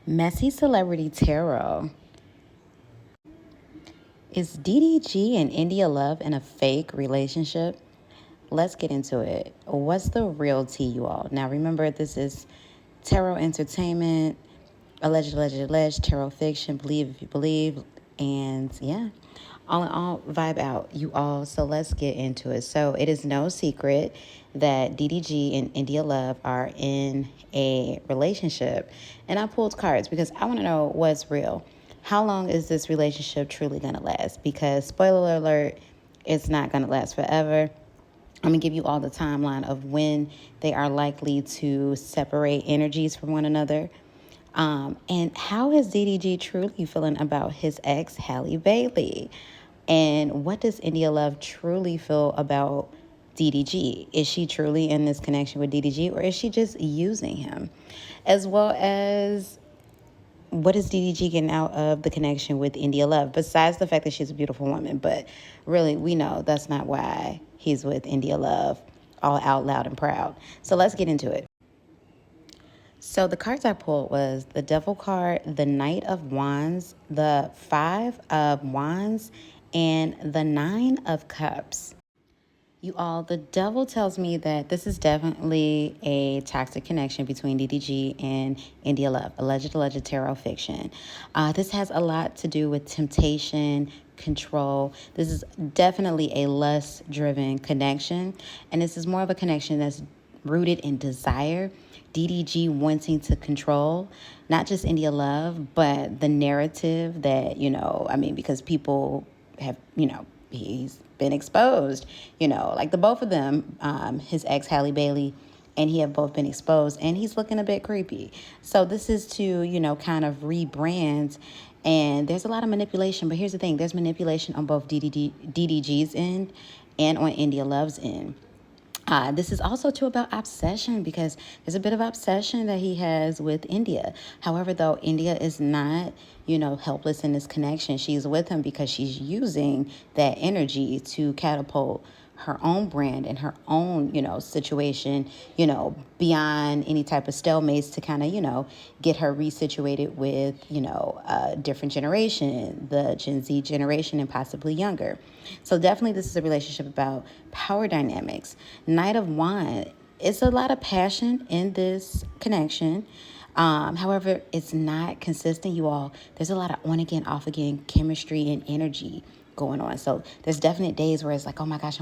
Messy Celebrity Tarot. Is DDG and India Love in a fake relationship? Let's get into it. What's the real tea, you all? Now, remember, this is tarot entertainment, alleged, tarot fiction, believe if you believe. And yeah, all in all, vibe out, you all. So let's get into it. So it is no secret that DDG and India Love are in a relationship. And I pulled cards because I want to know what's real. How long is this relationship truly going to last? Because, spoiler alert, it's not going to last forever. I'm going to give you all the timeline of when they are likely to separate energies from one another. And how is DDG truly feeling about his ex, Halle Bailey? And what does India Love truly feel about DDG? Is she truly in this connection with DDG, or is she just using him? As well as, what is DDG getting out of the connection with India Love, besides the fact that she's a beautiful woman? But really, we know that's not why he's with India Love, all out loud and proud. So let's get into it. So the cards I pulled was the Devil card, the Knight of Wands, the Five of Wands, and the Nine of Cups. You all, the devil tells me that this is definitely a toxic connection between DDG and India Love, alleged tarot fiction. This has a lot to do with temptation, control. This is definitely a lust-driven connection, and this is more of a connection that's rooted in desire. DDG wanting to control not just India Love, but the narrative that, because people have, he's been exposed, like the both of them, his ex Halle Bailey and he have both been exposed, and he's looking a bit creepy. So this is to, kind of rebrand. And there's a lot of manipulation, but here's the thing, there's manipulation on both DDG's end and on India Love's end. This is also too about obsession, because there's a bit of obsession that he has with India. However, though, India is not, helpless in this connection. She's with him because she's using that energy to catapult her own brand and her own, situation, beyond any type of stalemates, to kind of, get her resituated with, a different generation, the Gen Z generation, and possibly younger. So definitely this is a relationship about power dynamics. Knight of Wands, it's a lot of passion in this connection. However, it's not consistent, you all. There's a lot of on again, off again chemistry and energy going on. So there's definite days where it's like, oh my gosh.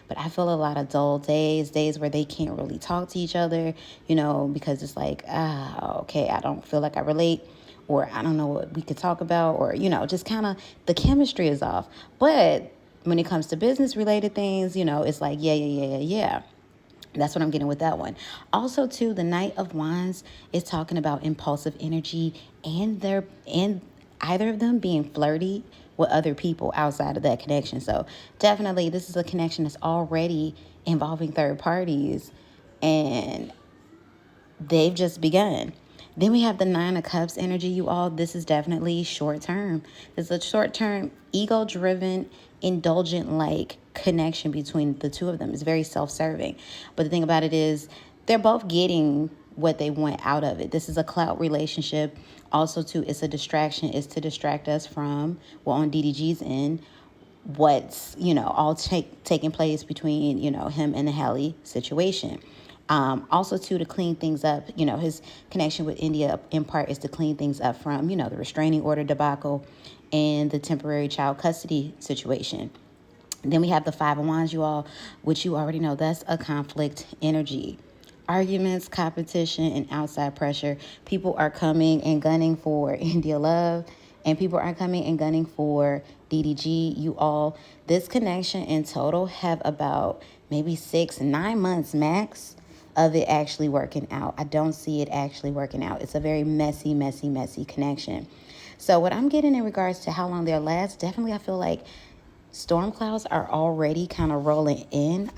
But I feel a lot of dull days where they can't really talk to each other, because it's like, okay, I don't feel like I relate, or I don't know what we could talk about, or, just kind of the chemistry is off. But when it comes to business related things, it's like, yeah. That's what I'm getting with that one. Also, too, the Knight of Wands is talking about impulsive energy, and either of them being flirty with other people outside of that connection. So definitely this is a connection that's already involving third parties, and they've just begun. Then we have the Nine of Cups energy, you all. This is definitely short term. This is a short term, ego driven, indulgent like connection between the two of them. It's very self serving. But the thing about it is, they're both getting what they want out of it. This is a clout relationship. Also, too, it's a distraction. It's to distract us from, well, on DDG's end, what's, all taking place between, him and the Halle situation. Also, too, to clean things up, his connection with India in part is to clean things up from, the restraining order debacle and the temporary child custody situation. Then we have the Five of Wands, you all, which you already know, that's a conflict energy. Arguments, competition, and outside pressure. People are coming and gunning for India Love, and people are coming and gunning for DDG. You all, this connection in total have about maybe 6-9 months max of it actually working out. I don't see it actually working out. It's a very messy connection. So what I'm getting in regards to how long they'll last, definitely I feel like storm clouds are already kind of rolling in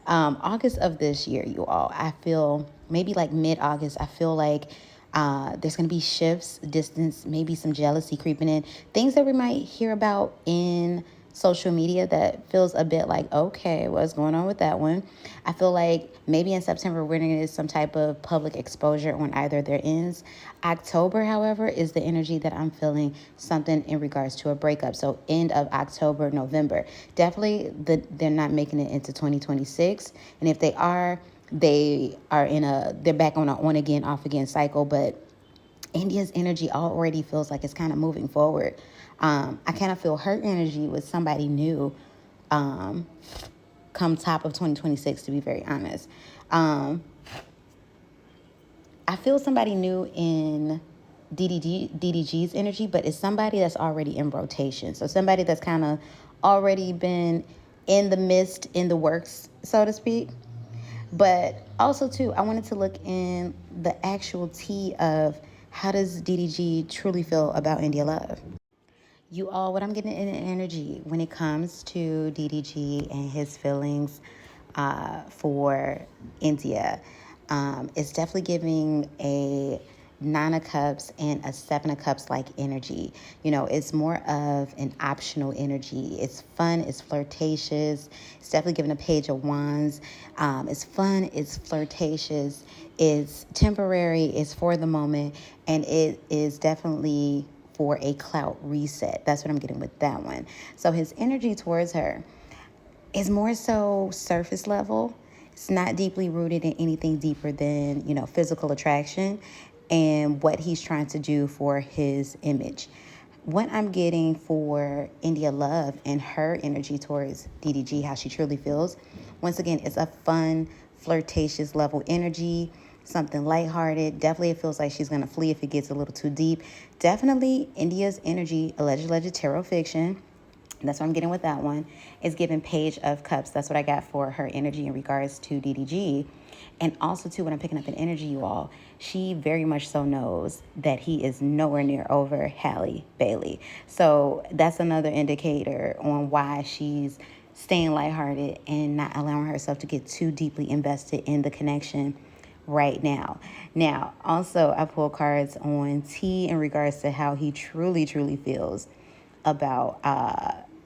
August of this year, you all. I feel maybe like mid-August, I feel like there's going to be shifts, distance, maybe some jealousy creeping in. Things that we might hear about in social media that feels a bit like, okay, what's going on with that one? I feel like maybe in September we're going to get some type of public exposure on either their ends. October, however, is the energy that I'm feeling something in regards to a breakup. So end of October, November. Definitely they're not making it into 2026. And if they're back on an on again, off again cycle. But India's energy already feels like it's kind of moving forward. I kind of feel her energy with somebody new um, come top of 2026, to be very honest. Um, I feel somebody new in DDG's energy, but it's somebody that's already in rotation. So somebody that's kind of already been in the midst, in the works, so to speak. But also, too, I wanted to look in the actual tea of how does DDG truly feel about India Love. You all, what I'm getting in energy when it comes to DDG and his feelings for India, it's definitely giving a Nine of Cups and a Seven of Cups like energy. You know, it's more of an optional energy. It's fun, it's flirtatious. It's definitely giving a Page of Wands. It's fun, it's flirtatious, it's temporary, it's for the moment, and it is definitely for a clout reset. That's what I'm getting with that one. So his energy towards her is more so surface level. It's not deeply rooted in anything deeper than, physical attraction and what he's trying to do for his image. What I'm getting for India Love and her energy towards DDG, how she truly feels, once again, it's a fun, flirtatious level energy, something lighthearted. Definitely it feels like she's going to flee if it gets a little too deep. Definitely India's energy, alleged tarot fiction. That's what I'm getting with that one. Is giving Page of Cups. That's what I got for her energy in regards to DDG. And also, too, when I'm picking up an energy, you all, she very much so knows that he is nowhere near over Halle Bailey. So that's another indicator on why she's staying lighthearted and not allowing herself to get too deeply invested in the connection right now. Now, also, I pull cards on T in regards to how he truly, truly feels about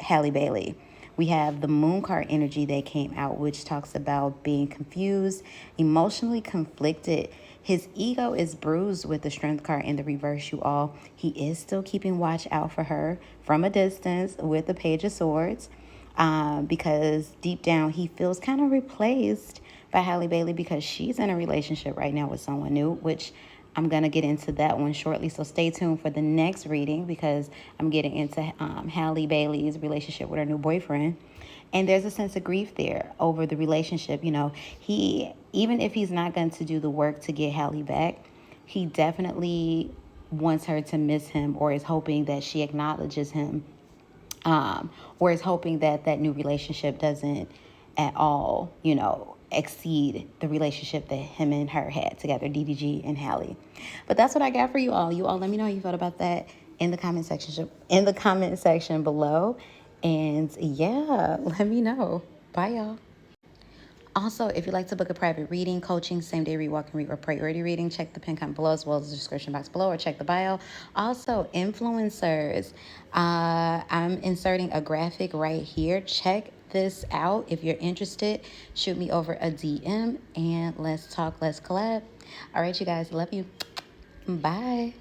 Halle Bailey. We have the Moon card energy that came out, which talks about being confused, emotionally conflicted. His ego is bruised with the Strength card in the reverse, you all. He is still keeping watch out for her from a distance with the Page of Swords, because deep down he feels kind of replaced by Halle Bailey because she's in a relationship right now with someone new, which I'm going to get into that one shortly. So stay tuned for the next reading because I'm getting into Halle Bailey's relationship with her new boyfriend. And there's a sense of grief there over the relationship. He, even if he's not going to do the work to get Halle back, he definitely wants her to miss him, or is hoping that she acknowledges him, or is hoping that that new relationship doesn't at all, exceed the relationship that him and her had together, DDG and Halle. But that's what I got for you all. You all, let me know how you felt about that in the comment section below. And yeah, let me know. Bye, y'all. Also, if you'd like to book a private reading, coaching, same-day read, walk and read, or priority reading, check the pin comment below as well as the description box below, or check the bio. Also, influencers. I'm inserting a graphic right here. Check this out. If you're interested, shoot me over a DM and let's talk, let's collab. All right, you guys. Love you. Bye.